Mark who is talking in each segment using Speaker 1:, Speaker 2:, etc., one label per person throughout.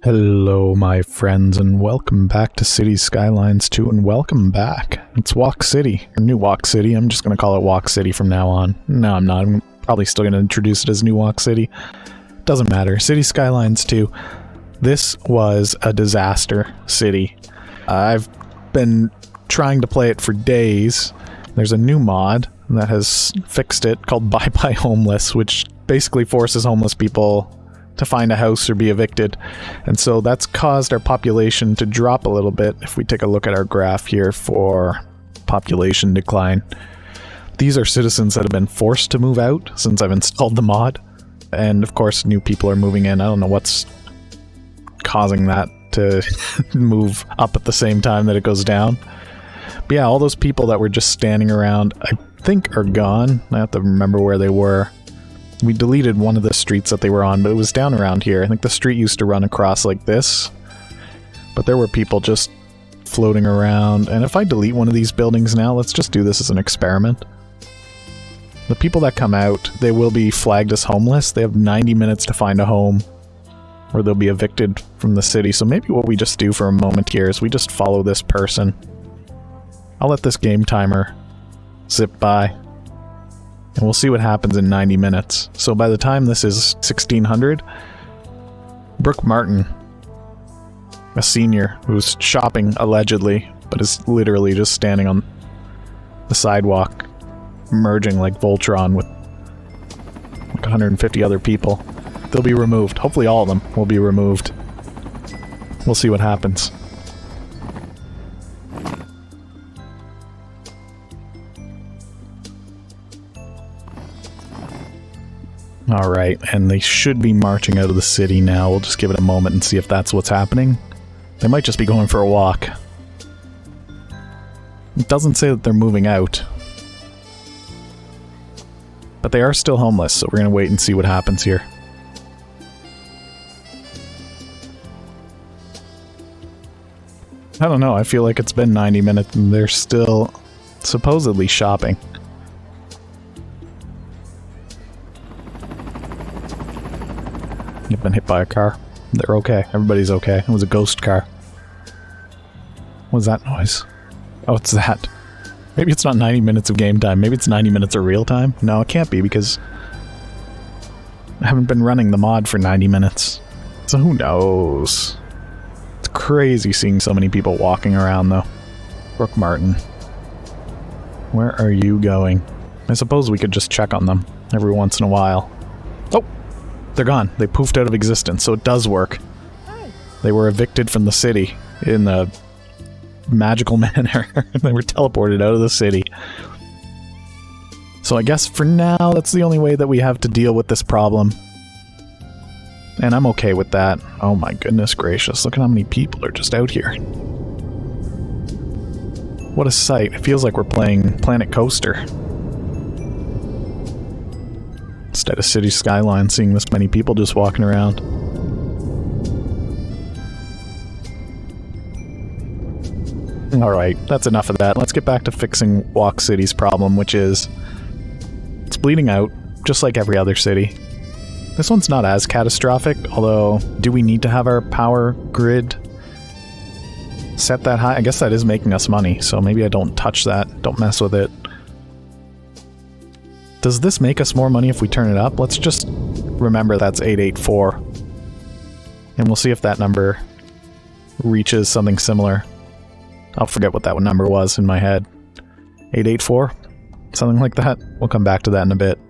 Speaker 1: Hello, my friends, and welcome back to Cities Skylines 2, and welcome back. It's Walk City, or New Walk City. I'm just going to call it Walk City from now on. No, I'm not. I'm probably still going to introduce it as New Walk City. Doesn't matter. Cities Skylines 2. This was a disaster city. I've been trying to play it for days. There's a new mod that has fixed it called Bye Bye Homeless, which basically forces homeless people to find a house or be evicted. And so that's caused our population to drop a little bit. If we take a look at our graph here for population decline, these are citizens that have been forced to move out since I've installed the mod. And of course, new people are moving in. I don't know what's causing that to move up at the same time that it goes down. But yeah, all those people that were just standing around, I think are gone. I have to remember where they were. We deleted one of the streets that they were on, but it was down around here. I think the street used to run across like this, but there were people just floating around. And if I delete one of these buildings now, let's just do this as an experiment. The people that come out, they will be flagged as homeless. They have 90 minutes to find a home, or they'll be evicted from the city. So maybe what we just do for a moment here is we just follow this person. I'll let this game timer zip by, and we'll see what happens in 90 minutes. So by the time this is 1600, Brooke Martin, a senior who's shopping allegedly, but is literally just standing on the sidewalk, merging like Voltron with like 150 other people. They'll be removed. Hopefully all of them will be removed. We'll see what happens. Alright, and they should be marching out of the city now. We'll just give it a moment and see if that's what's happening. They might just be going for a walk. It doesn't say that they're moving out. But they are still homeless, so we're going to wait and see what happens here. I don't know, I feel like it's been 90 minutes and they're still supposedly shopping. You've been hit by a car. They're okay. Everybody's okay. It was a ghost car. What was that noise? Oh, it's that. Maybe it's not 90 minutes of game time. Maybe it's 90 minutes of real time. No, it can't be because I haven't been running the mod for 90 minutes. So who knows? It's crazy seeing so many people walking around though. Brooke Martin. Where are you going? I suppose we could just check on them every once in a while. Oh! They're gone. They poofed out of existence, so it does work. They were evicted from the city in a magical manner. They were teleported out of the city. So I guess for now, that's the only way that we have to deal with this problem. And I'm okay with that. Oh my goodness gracious, look at how many people are just out here. What a sight. It feels like we're playing Planet Coaster. Instead of Cities Skylines, seeing this many people just walking around. Alright, that's enough of that. Let's get back to fixing Walk City's problem, which is it's bleeding out, just like every other city. This one's not as catastrophic, although do we need to have our power grid set that high? I guess that is making us money, so maybe I don't touch that. Don't mess with it. Does this make us more money if we turn it up? Let's just remember that's 884. And we'll see if that number reaches something similar. I'll forget what that number was in my head. 884? Something like that? We'll come back to that in a bit.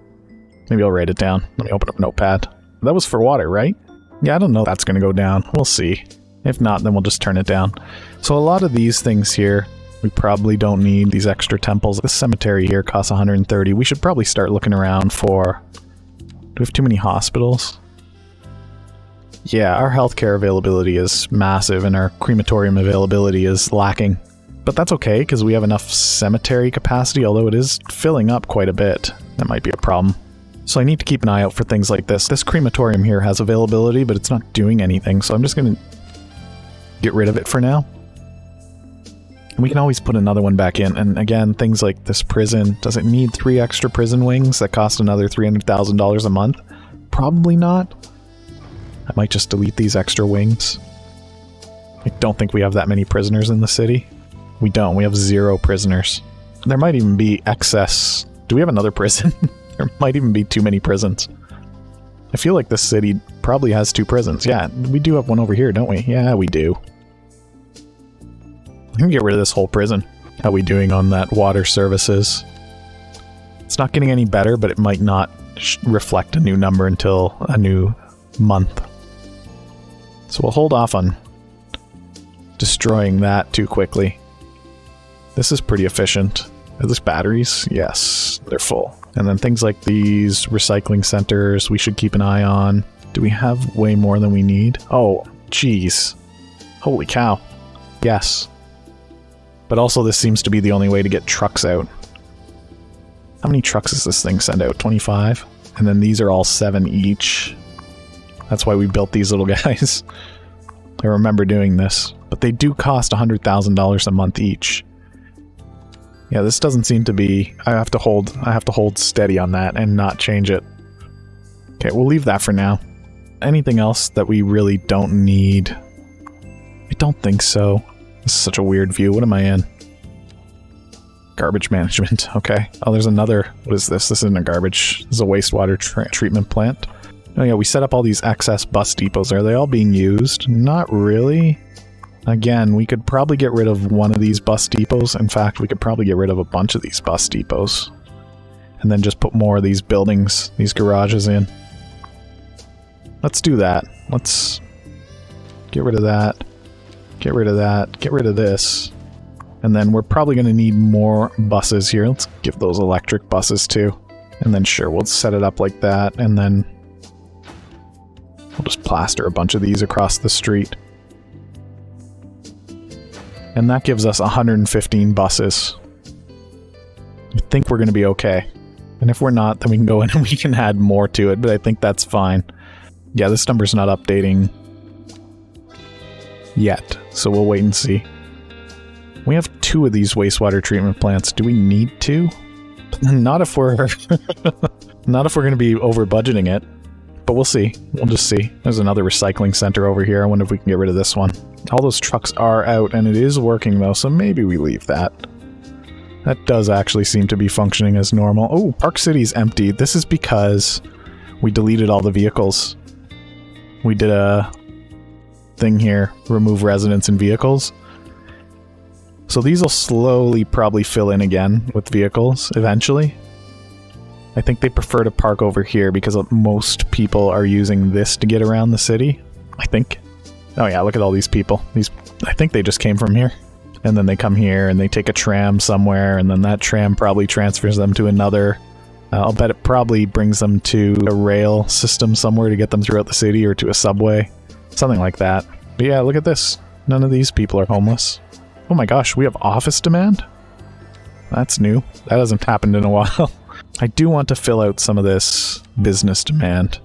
Speaker 1: Maybe I'll write it down. Let me open up a notepad. That was for water, right? Yeah, I don't know if that's going to go down. We'll see. If not, then we'll just turn it down. So a lot of these things here, we probably don't need these extra temples. This cemetery here costs 130. We should probably start looking around for... Do we have too many hospitals? Yeah, our healthcare availability is massive and our crematorium availability is lacking. But that's okay, because we have enough cemetery capacity, although it is filling up quite a bit. That might be a problem. So I need to keep an eye out for things like this. This crematorium here has availability, but it's not doing anything, so I'm just going to get rid of it for now. And we can always put another one back in. And again, things like this prison. Does it need 3 extra prison wings that cost another $300,000 a month? Probably not. I might just delete these extra wings. I don't think we have that many prisoners in the city. We don't. We have 0 prisoners. There might even be excess. Do we have another prison? There might even be too many prisons. I feel like this city probably has 2 prisons. Yeah, we do have one over here, don't we? Yeah, we do. I can get rid of this whole prison. How we doing on that water services? It's not getting any better, but it might not reflect a new number until a new month. So we'll hold off on destroying that too quickly. This is pretty efficient. Are these batteries? Yes, they're full. And then things like these recycling centers we should keep an eye on. Do we have way more than we need? Oh, jeez. Holy cow. Yes. But also this seems to be the only way to get trucks out. How many trucks does this thing send out? 25? And then these are all 7 each. That's why we built these little guys. I remember doing this. But they do cost $100,000 a month each. Yeah, this doesn't seem to be... I have to hold steady on that and not change it. Okay, we'll leave that for now. Anything else that we really don't need? I don't think so. This is such a weird view. What am I in? Garbage management. Okay. Oh, there's another... What is this? This isn't a garbage. This is a wastewater treatment plant. Oh yeah, we set up all these excess bus depots. Are they all being used? Not really. Again, we could probably get rid of one of these bus depots. In fact, we could probably get rid of a bunch of these bus depots. And then just put more of these buildings, these garages in. Let's do that. Let's get rid of that. Get rid of that. Get rid of this. And then we're probably going to need more buses here. Let's give those electric buses too. And then sure, we'll set it up like that. And then we'll just plaster a bunch of these across the street. And that gives us 115 buses. I think we're going to be okay. And if we're not, then we can go in and we can add more to it, but I think that's fine. Yeah, this number's not updating yet, so we'll wait and see. We have 2 of these wastewater treatment plants. Do we need to? Not if we're not if we're going to be over budgeting it. But we'll see. We'll just see. There's another recycling center over here. I wonder if we can get rid of this one. All those trucks are out, and it is working, though, so maybe we leave that. That does actually seem to be functioning as normal. Oh, Park City's empty. This is because we deleted all the vehicles. We did a thing here, remove residents and vehicles. So these will slowly probably fill in again with vehicles, eventually. I think they prefer to park over here because most people are using this to get around the city. I think. Oh yeah, look at all these people. I think they just came from here. And then they come here and they take a tram somewhere, and then that tram probably transfers them to another. I'll bet it probably brings them to a rail system somewhere to get them throughout the city, or to a subway. Something like that. But yeah, look at this. None of these people are homeless. Oh my gosh, we have office demand? That's new. That hasn't happened in a while. I do want to fill out some of this business demand.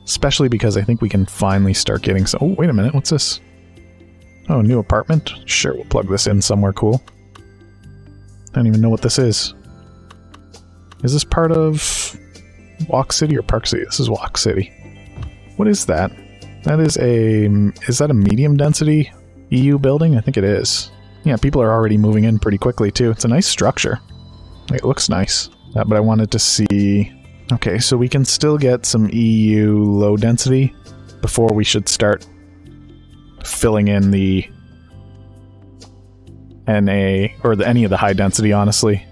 Speaker 1: Especially because I think we can finally start getting some... Oh, wait a minute, what's this? Oh, new apartment? Sure, we'll plug this in somewhere cool. I don't even know what this is. Is this part of Walk City or Park City? This is Walk City. What is that? That is a... Is that a medium density EU building? I think it is. Yeah, people are already moving in pretty quickly too. It's a nice structure. It looks nice. But I wanted to see... Okay, so we can still get some EU low density before we should start filling in the NA, or any of the high density, honestly.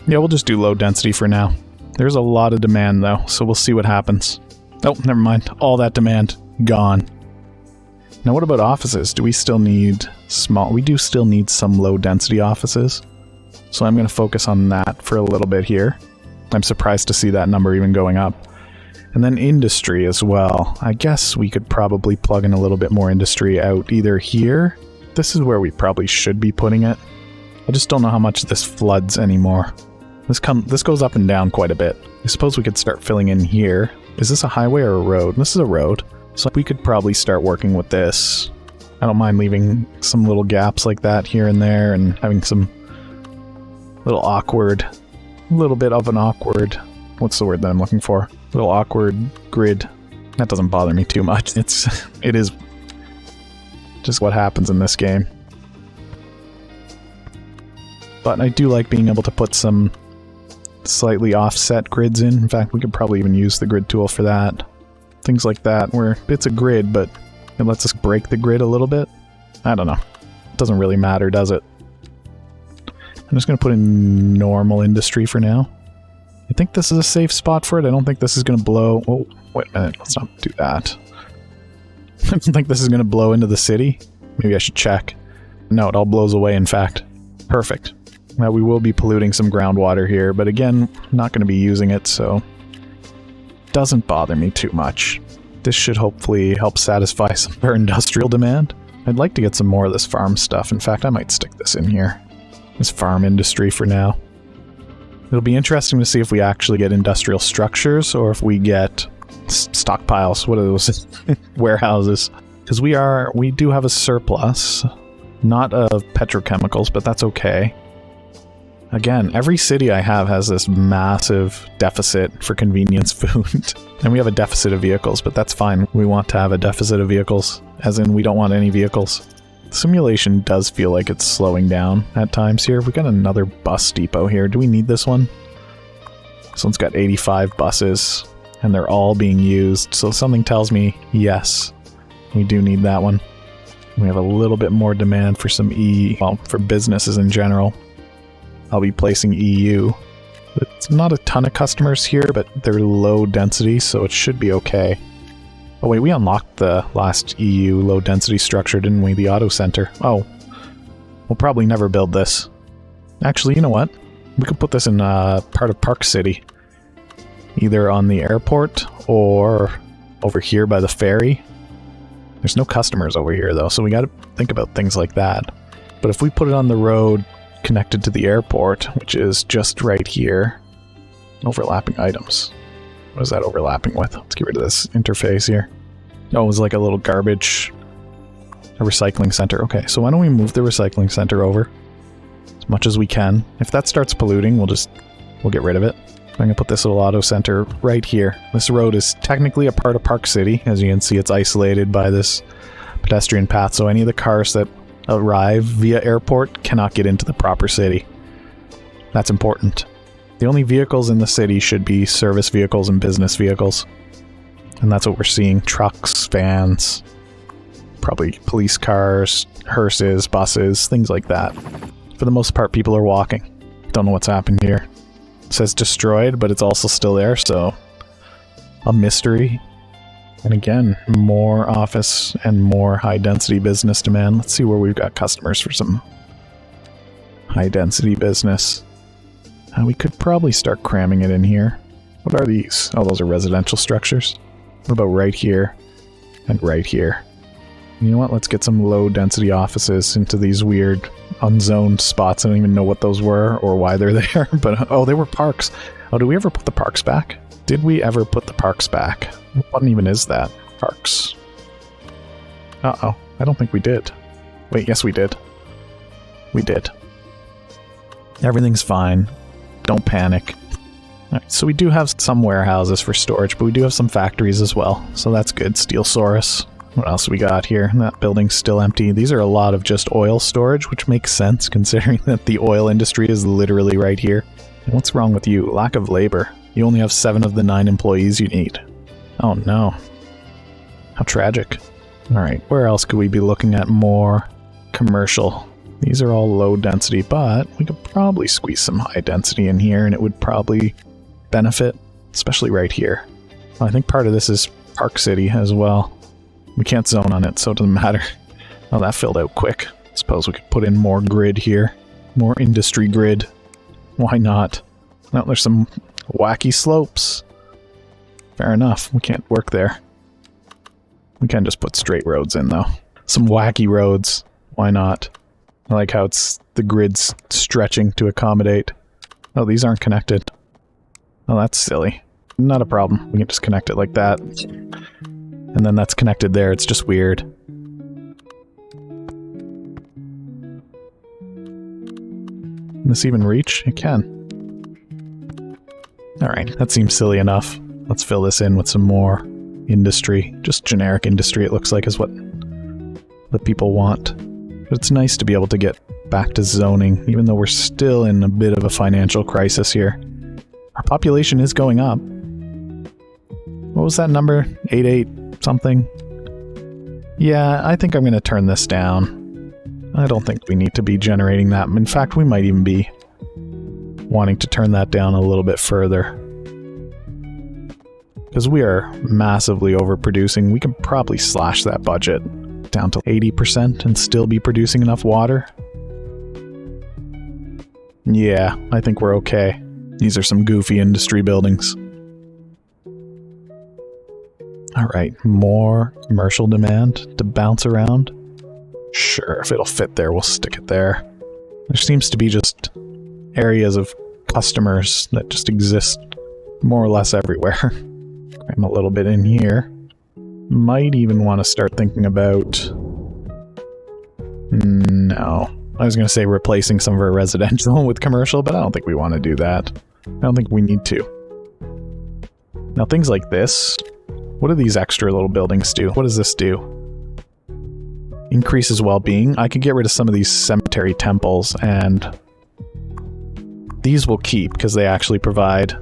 Speaker 1: Yeah, we'll just do low density for now. There's a lot of demand though, so we'll see what happens. Oh, never mind. All that demand gone. Now what about offices? Do we still need small? We do still need some low density offices. So I'm going to focus on that for a little bit here. I'm surprised to see that number even going up. And then industry as well. I guess we could probably plug in a little bit more industry out either here. This is where we probably should be putting it. I just don't know how much this floods anymore. This goes up and down quite a bit. I suppose we could start filling in here. Is this a highway or a road? This is a road. So we could probably start working with this. I don't mind leaving some little gaps like that here and there and having some little bit of an awkward what's the word that I'm looking for? Little awkward grid. That doesn't bother me too much. It is just what happens in this game. But I do like being able to put some slightly offset grids in. In fact, we could probably even use the grid tool for that. Things like that, where it's a grid, but it lets us break the grid a little bit. I don't know. It doesn't really matter, does it? I'm just going to put in normal industry for now. I think this is a safe spot for it. I don't think this is going to blow... Oh, wait a minute. Let's not do that. I don't think this is going to blow into the city. Maybe I should check. No, it all blows away, in fact. Perfect. Now, we will be polluting some groundwater here, but again, not going to be using it, so it doesn't bother me too much. This should hopefully help satisfy some of our industrial demand. I'd like to get some more of this farm stuff. In fact, I might stick this in here. This farm industry for now. It'll be interesting to see if we actually get industrial structures or if we get stockpiles. What are those? Warehouses. Because we do have a surplus. Not of petrochemicals, but that's okay. Again, every city I have has this massive deficit for convenience food. And we have a deficit of vehicles, but that's fine. We want to have a deficit of vehicles, as in we don't want any vehicles. The simulation does feel like it's slowing down at times here. We got another bus depot here. Do we need this one? This one's got 85 buses, and they're all being used. So something tells me, yes, we do need that one. We have a little bit more demand for some well, for businesses in general. I'll be placing EU. It's not a ton of customers here, but they're low density, so it should be okay. Oh wait, we unlocked the last EU low density structure, didn't we? The auto center. Oh. We'll probably never build this. Actually, you know what? We could put this in part of Park City. Either on the airport or over here by the ferry. There's no customers over here though, so we gotta think about things like that. But if we put it on the road connected to the airport, which is just right here. Overlapping items. What is that overlapping with? Let's get rid of this interface here. Oh, it was like a little garbage... a recycling center. Okay, so why don't we move the recycling center over? As much as we can. If that starts polluting, we'll get rid of it. I'm gonna put this little auto center right here. This road is technically a part of Park City. As you can see, it's isolated by this pedestrian path, so any of the cars that arrive via airport cannot get into the proper city. That's important. The only vehicles in the city should be service vehicles and business vehicles. And that's what we're seeing. Trucks, vans, probably police cars, hearses, buses, things like that. For the most part, people are walking. Don't know what's happened here. It says destroyed, but it's also still there, so a mystery. And again, more office and more high-density business demand. Let's see where we've got customers for some high-density business. We could probably start cramming it in here. What are these? Oh, those are residential structures. What about right here and right here? You know what? Let's get some low-density offices into these weird unzoned spots. I don't even know what those were or why they're there. But oh, they were parks. Oh, did we ever put the parks back? Did we ever put the parks back? What even is that? Parks. Uh-oh. I don't think we did. Wait, yes we did. We did. Everything's fine. Don't panic. Alright, so we do have some warehouses for storage, but we do have some factories as well. So that's good. Steelsaurus. What else we got here? That building's still empty. These are a lot of just oil storage, which makes sense considering that the oil industry is literally right here. And what's wrong with you? Lack of labor. You only have 7 of the 9 employees you need. Oh no. How tragic. Alright, where else could we be looking at more commercial? These are all low density, but we could probably squeeze some high density in here and it would probably benefit, especially right here. I think part of this is Park City as well. We can't zone on it, so it doesn't matter. Oh, that filled out quick. Suppose we could put in more grid here. More industry grid. Why not? No, there's some wacky slopes. Fair enough, we can't work there. We can just put straight roads in, though. Some wacky roads. Why not? I like how it's the grid's stretching to accommodate. Oh, these aren't connected. Oh, that's silly. Not a problem. We can just connect it like that. And then that's connected there. It's just weird. Can this even reach? It can. Alright, that seems silly enough. Let's fill this in with some more industry. Just generic industry, it looks like, is what the people want. But it's nice to be able to get back to zoning, even though we're still in a bit of a financial crisis here. Our population is going up. What was that number? 88 something? Yeah, I think I'm going to turn this down. I don't think we need to be generating that. In fact, we might even be wanting to turn that down a little bit further. Because we are massively overproducing. We can probably slash that budget down to 80% and still be producing enough water. Yeah, I think we're okay. These are some goofy industry buildings. Alright, more commercial demand to bounce around. Sure, if it'll fit there, we'll stick it there. There seems to be just areas of customers that just exist more or less everywhere. Cram a little bit in here. Might even want to start thinking about... No. I was going to say replacing some of our residential with commercial, but I don't think we want to do that. I don't think we need to. Now, things like this... What do these extra little buildings do? What does this do? Increases well-being. I could get rid of some of these cemetery temples, and these will keep because they actually provide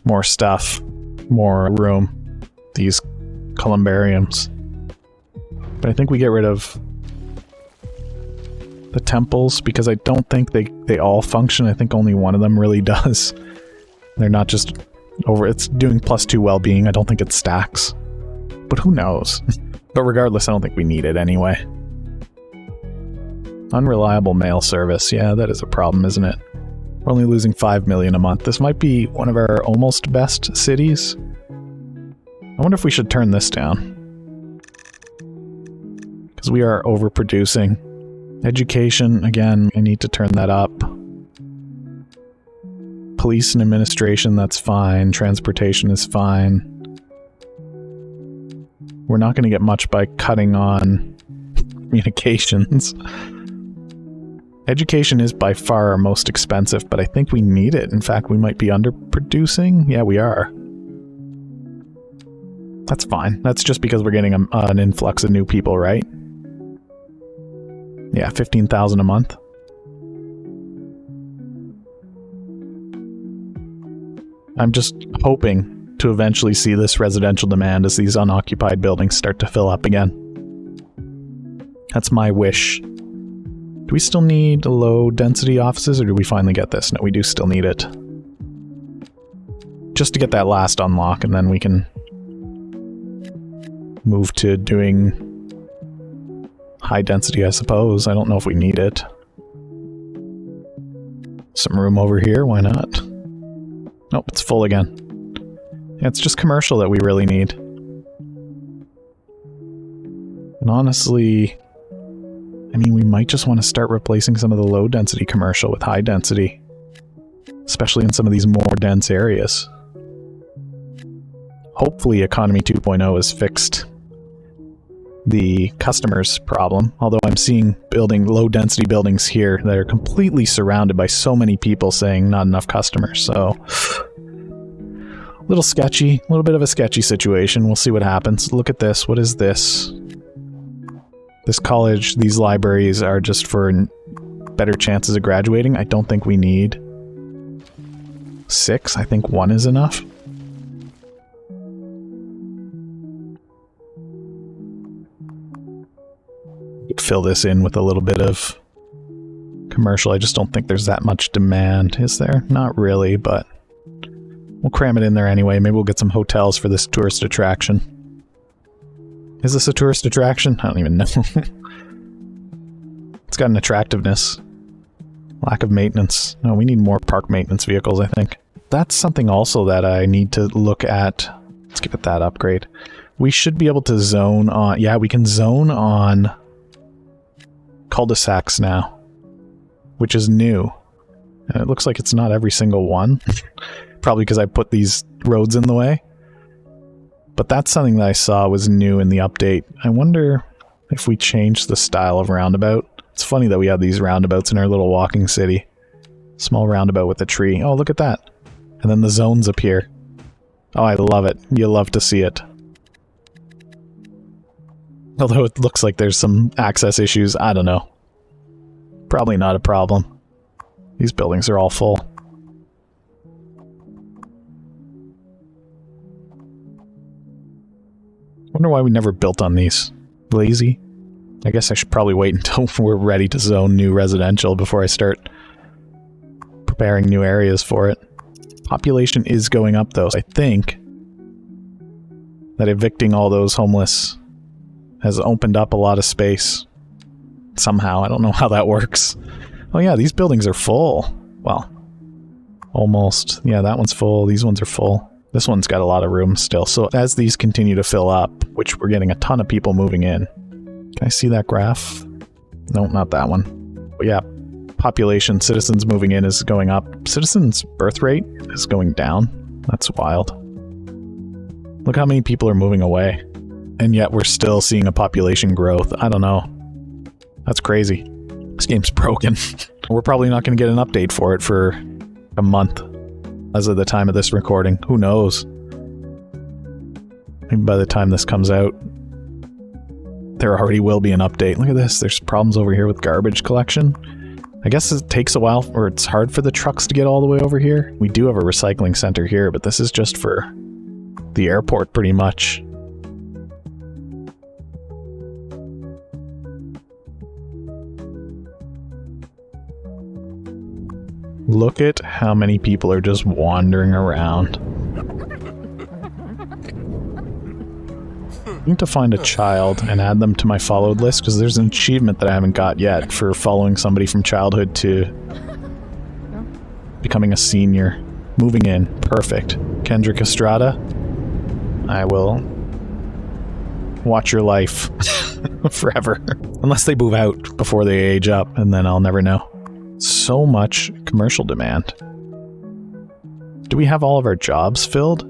Speaker 1: more stuff, more room. These columbariums. But I think we get rid of the temples because I don't think they all function. I think only one of them really does. They're not just over. It's doing +2 well-being. I don't think it stacks. But who knows? But regardless, I don't think we need it anyway. Unreliable mail service. Yeah, that is a problem, isn't it? We're only losing 5 million a month. This might be one of our almost best cities. I wonder if we should turn this down. Because we are overproducing. Education, again, I need to turn that up. Police and administration, that's fine. Transportation is fine. We're not going to get much by cutting on communications. Education is by far our most expensive, but I think we need it. In fact, we might be underproducing. Yeah, we are. That's fine. That's just because we're getting an influx of new people, right? Yeah, 15,000 a month. I'm just hoping to eventually see this residential demand as these unoccupied buildings start to fill up again. That's my wish. Do we still need low density offices, or do we finally get this? No, we do still need it. Just to get that last unlock, and then we can move to doing high density, I suppose. I don't know if we need it. Some room over here, why not? Nope, it's full again. Yeah, it's just commercial that we really need. And honestly, I mean, we might just want to start replacing some of the low density commercial with high density. Especially in some of these more dense areas. Hopefully Economy 2.0 has fixed the customer's problem, although I'm seeing low density buildings here that are completely surrounded by so many people saying not enough customers, so a little sketchy, a little bit of a sketchy situation. We'll see what happens. Look at this. What is this? This college, these libraries are just for better chances of graduating. I don't think we need 6. I think 1 is enough. Fill this in with a little bit of commercial. I just don't think there's that much demand, is there? Not really, but we'll cram it in there anyway. Maybe we'll get some hotels for this tourist attraction. Is this a tourist attraction? I don't even know. It's got an attractiveness. Lack of maintenance. No, we need more park maintenance vehicles, I think. That's something also that I need to look at. Let's give it that upgrade. We should be able to zone on... Yeah, we can zone on cul-de-sacs now, which is new. And it looks like it's not every single one. Probably because I put these roads in the way. But that's something that I saw was new in the update. I wonder if we change the style of roundabout. It's funny that we have these roundabouts in our little walking city. Small roundabout with a tree. Oh, look at that. And then the zones appear. Oh, I love it. You love to see it. Although it looks like there's some access issues, I don't know. Probably not a problem. These buildings are all full. Wonder why we never built on these. Lazy? I guess I should probably wait until we're ready to zone new residential before I start preparing new areas for it. Population is going up though. I think that evicting all those homeless has opened up a lot of space. Somehow, I don't know how that works. Oh yeah, these buildings are full. Well, almost. Yeah, that one's full. These ones are full. This one's got a lot of room still. So as these continue to fill up, which we're getting a ton of people moving in. Can I see that graph? No, not that one. But yeah, population, citizens moving in is going up. Citizens' birth rate is going down. That's wild. Look how many people are moving away. And yet we're still seeing a population growth. I don't know. That's crazy. This game's broken. We're probably not going to get an update for it for a month as of the time of this recording. Who knows? Maybe by the time this comes out, there already will be an update. Look at this. There's problems over here with garbage collection. I guess it takes a while, or it's hard for the trucks to get all the way over here. We do have a recycling center here, but this is just for the airport pretty much. Look at how many people are just wandering around. I need to find a child and add them to my followed list, because there's an achievement that I haven't got yet for following somebody from childhood to becoming a senior. Moving in. Perfect. Kendrick Estrada, I will watch your life forever. Unless they move out before they age up, and then I'll never know. So much commercial demand. Do we have all of our jobs filled?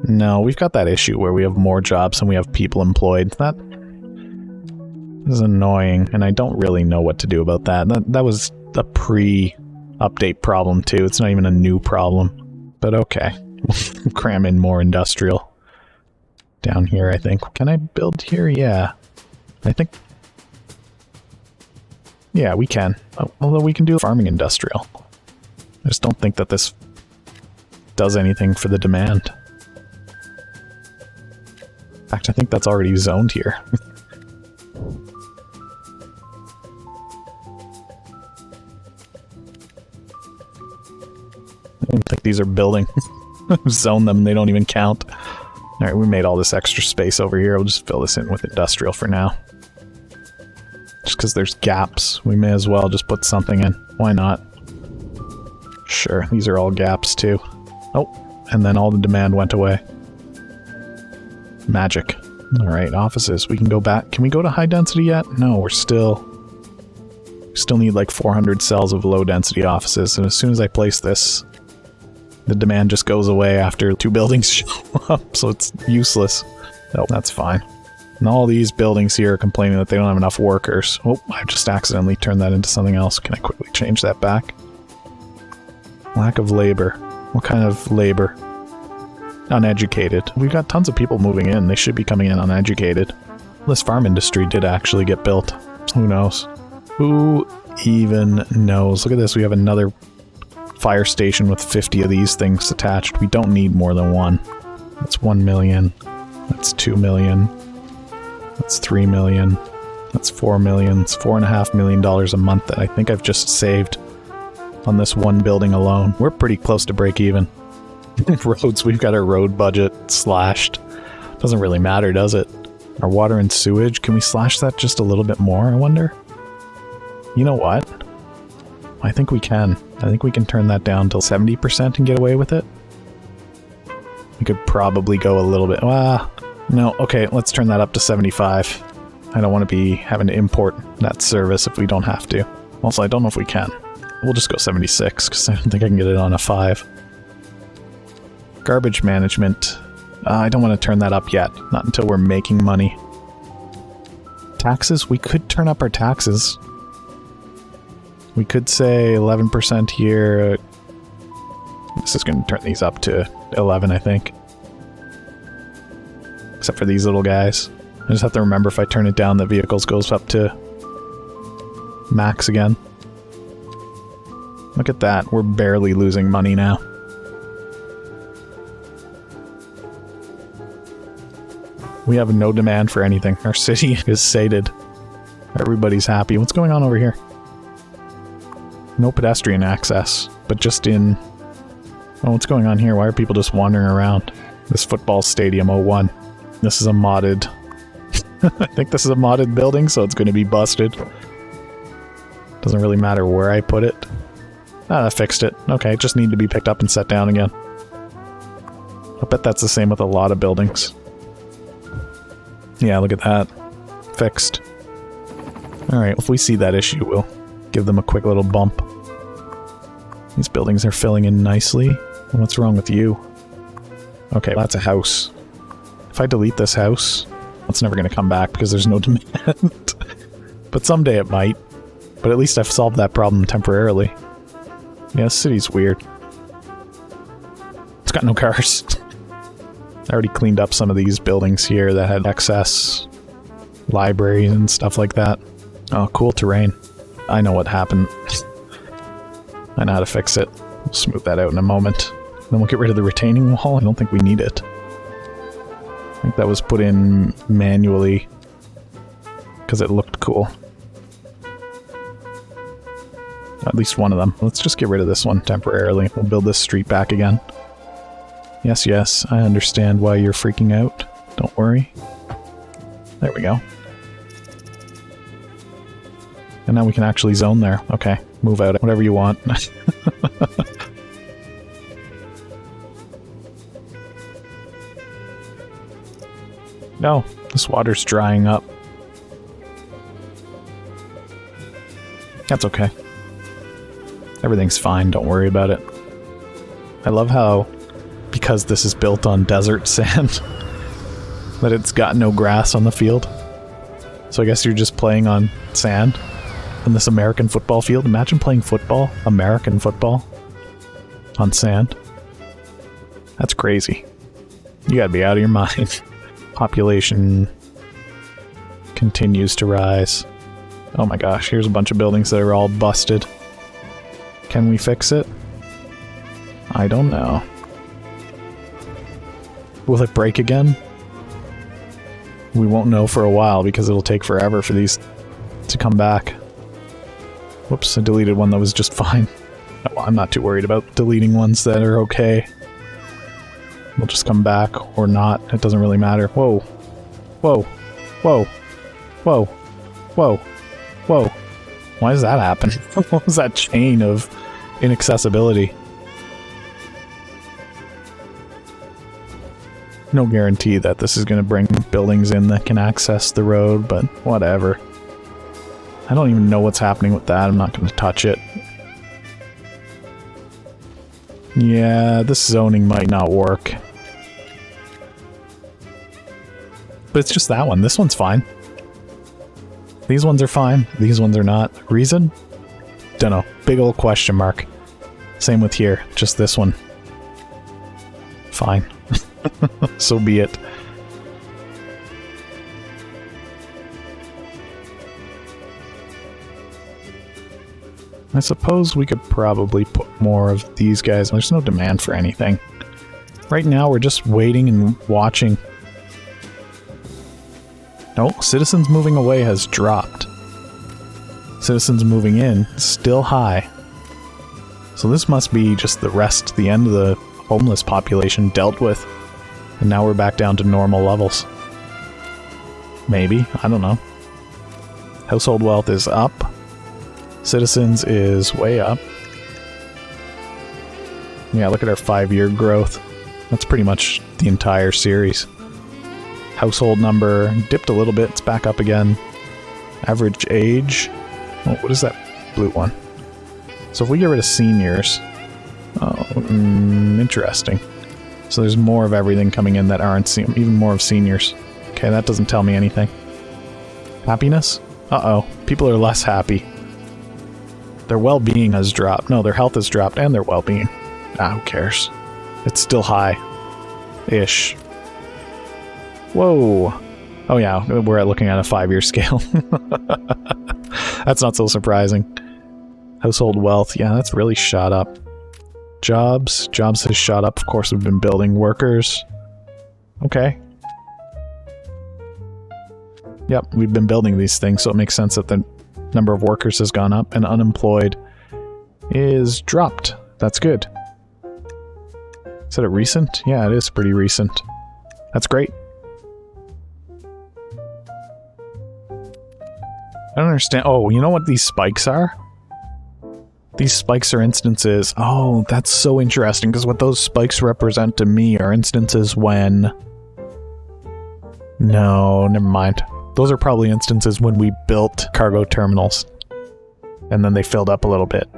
Speaker 1: No, we've got that issue where we have more jobs than we have people employed. That is annoying, and I don't really know what to do about that. That was a pre-update problem too. It's not even a new problem. But okay. Cram in more industrial. Down here, I think. Can I build here? Yeah. I think... Yeah, we can. Although we can do farming industrial. I just don't think that this does anything for the demand. In fact, I think that's already zoned here. I don't think these are building. Zone them and they don't even count. Alright, we made all this extra space over here. We'll just fill this in with industrial for now. Just because there's gaps, we may as well just put something in. Why not? Sure, these are all gaps too. Oh, and then all the demand went away. Magic. Alright, offices. We can go back. Can we go to high density yet? No, we still need like 400 cells of low density offices, and as soon as I place this, the demand just goes away after 2 buildings show up, so it's useless. Oh, that's fine. And all these buildings here are complaining that they don't have enough workers. Oh, I just accidentally turned that into something else. Can I quickly change that back? Lack of labor. What kind of labor? Uneducated. We've got tons of people moving in. They should be coming in uneducated. This farm industry did actually get built. Who knows? Who even knows? Look at this. We have another fire station with 50 of these things attached. We don't need more than one. That's 1 million. That's 2 million. That's 3 million. That's 4 million. It's $4.5 million a month that I think I've just saved on this one building alone. We're pretty close to break even. Roads, we've got our road budget slashed. Doesn't really matter, does it? Our water and sewage, can we slash that just a little bit more, I wonder? You know what? I think we can. I think we can turn that down to 70% and get away with it. We could probably go a little bit... no, okay, let's turn that up to 75. I don't want to be having to import that service if we don't have to. Also, I don't know if we can. We'll just go 76, because I don't think I can get it on a 5. Garbage management. I don't want to turn that up yet. Not until we're making money. Taxes? We could turn up our taxes. We could say 11% here. This is going to turn these up to 11, I think. Except for these little guys. I just have to remember if I turn it down, the vehicles goes up to max again. Look at that. We're barely losing money now. We have no demand for anything. Our city is sated. Everybody's happy. What's going on over here? No pedestrian access, but just in... Oh, what's going on here? Why are people just wandering around? This football stadium 01. This is a modded... I think this is a modded building, so it's going to be busted. Doesn't really matter where I put it. Ah, I fixed it. Okay, it just need to be picked up and set down again. I bet that's the same with a lot of buildings. Yeah, look at that. Fixed. Alright, if we see that issue, we'll give them a quick little bump. These buildings are filling in nicely. What's wrong with you? Okay, that's a house. If I delete this house, it's never going to come back because there's no demand. But someday it might. But at least I've solved that problem temporarily. Yeah, this city's weird. It's got no cars. I already cleaned up some of these buildings here that had excess libraries and stuff like that. Oh, cool terrain. I know what happened. I know how to fix it. We'll smooth that out in a moment. Then we'll get rid of the retaining wall. I don't think we need it. I think that was put in manually because it looked cool. At least one of them. Let's just get rid of this one temporarily. We'll build this street back again. Yes, yes, I understand why you're freaking out. Don't worry. There we go. And now we can actually zone there. Okay, move out. Whatever you want. No, this water's drying up. That's okay. Everything's fine, don't worry about it. I love how, because this is built on desert sand, that it's got no grass on the field. So I guess you're just playing on sand in this American football field. Imagine playing football, American football, on sand. That's crazy. You gotta be out of your mind. Population continues to rise. Oh my gosh, here's a bunch of buildings that are all busted. Can we fix it? I don't know. Will it break again? We won't know for a while because it'll take forever for these to come back. Whoops, I deleted one that was just fine. Oh, I'm not too worried about deleting ones that are okay. They'll just come back or not. It doesn't really matter. Whoa. Whoa. Whoa. Whoa. Whoa. Whoa. Why does that happen? What was that chain of inaccessibility? No guarantee that this is going to bring buildings in that can access the road, but whatever. I don't even know what's happening with that. I'm not going to touch it. Yeah, this zoning might not work. But it's just that one. This one's fine. These ones are fine. These ones are not. Reason? Dunno. Big old question mark. Same with here. Just this one. Fine. So be it. I suppose we could probably put more of these guys. There's no demand for anything. Right now we're just waiting and watching. No, citizens moving away has dropped. Citizens moving in, still high. So this must be just the end of the homeless population dealt with. And now we're back down to normal levels. Maybe, I don't know. Household wealth is up. Citizens is way up. Yeah, look at our 5-year growth. That's pretty much the entire series. Household number dipped a little bit, it's back up again. Average age. Oh, what is that blue one? So if we get rid of seniors... Oh, interesting. So there's more of everything coming in that aren't even more of seniors. Okay, that doesn't tell me anything. Happiness? Uh-oh, people are less happy. Their well-being has dropped. No, their health has dropped and their well-being. who cares? It's still high-ish. Whoa. Oh yeah, we're looking at a 5-year scale. That's not so surprising. Household wealth, yeah, that's really shot up. Jobs has shot up. Of course, we've been building. Workers. Okay. Yep, we've been building these things, so it makes sense that the number of workers has gone up, and unemployed is dropped. That's good. Is it recent? Yeah, it is pretty recent. That's great. I don't understand. Oh, you know what these spikes are? These spikes are instances. Oh, that's so interesting, because what those spikes represent to me are instances when... No, never mind. Those are probably instances when we built cargo terminals, and then they filled up a little bit.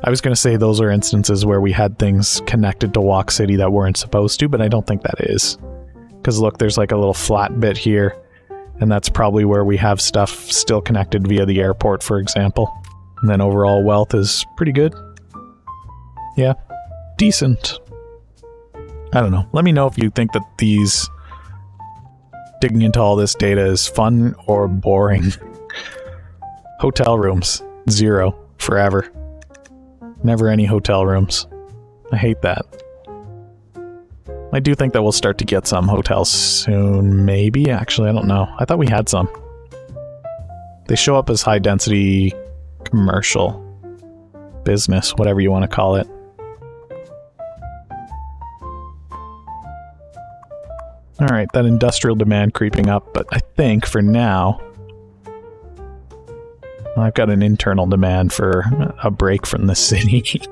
Speaker 1: I was going to say those are instances where we had things connected to Walk City that weren't supposed to, but I don't think that is. Because look, there's like a little flat bit here, and that's probably where we have stuff still connected via the airport, for example. And then overall wealth is pretty good. Yeah, decent. I don't know. Let me know if you think that digging into all this data is fun or boring. Hotel rooms, 0, forever. Never any hotel rooms. I hate that. I do think that we'll start to get some hotels soon, maybe. Actually, I don't know. I thought we had some. They show up as high density commercial business, whatever you want to call it. Alright, that industrial demand creeping up, but I think for now I've got an internal demand for a break from the city.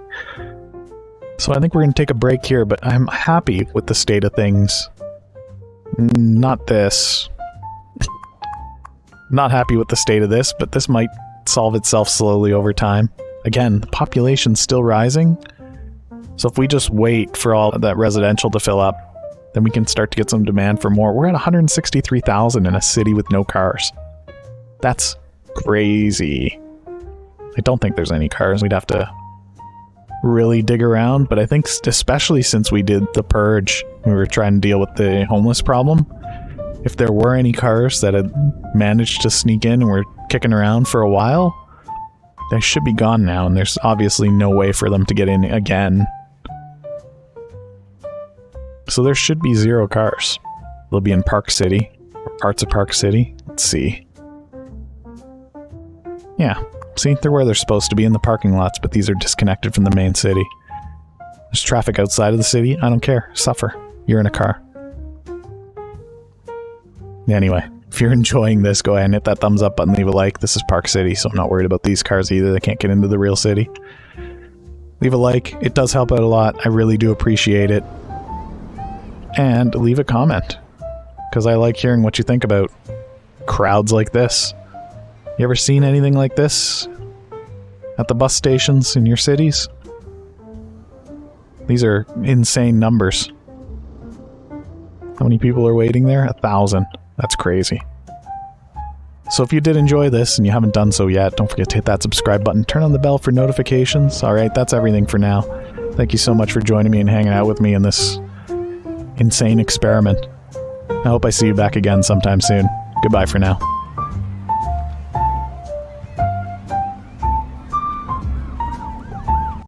Speaker 1: So I think we're going to take a break here, but I'm happy with the state of things. Not this. Not happy with the state of this, but this might solve itself slowly over time. Again, the population's still rising, so if we just wait for all that residential to fill up, then we can start to get some demand for more. We're at 163,000 in a city with no cars. That's crazy. I don't think there's any cars. We'd have to really dig around, but I think especially since we did the purge, we were trying to deal with the homeless problem, if there were any cars that had managed to sneak in and were kicking around for a while, they should be gone now, and there's obviously no way for them to get in again. So there should be 0 cars. They'll be in Park City, or parts of Park City. Let's see. Yeah, see, they're where they're supposed to be in the parking lots, but these are disconnected from the main city. There's traffic outside of the city. I don't care. Suffer. You're in a car. Anyway, if you're enjoying this, go ahead and hit that thumbs up button, leave a like. This is Park City, so I'm not worried about these cars either. They can't get into the real city. Leave a like. It does help out a lot. I really do appreciate it. And leave a comment, because I like hearing what you think about crowds like this. You ever seen anything like this at the bus stations in your cities? These are insane numbers. How many people are waiting there? 1,000. That's crazy. So if you did enjoy this and you haven't done so yet, don't forget to hit that subscribe button. Turn on the bell for notifications. Alright, that's everything for now. Thank you so much for joining me and hanging out with me in this insane experiment. I hope I see you back again sometime soon. Goodbye for now.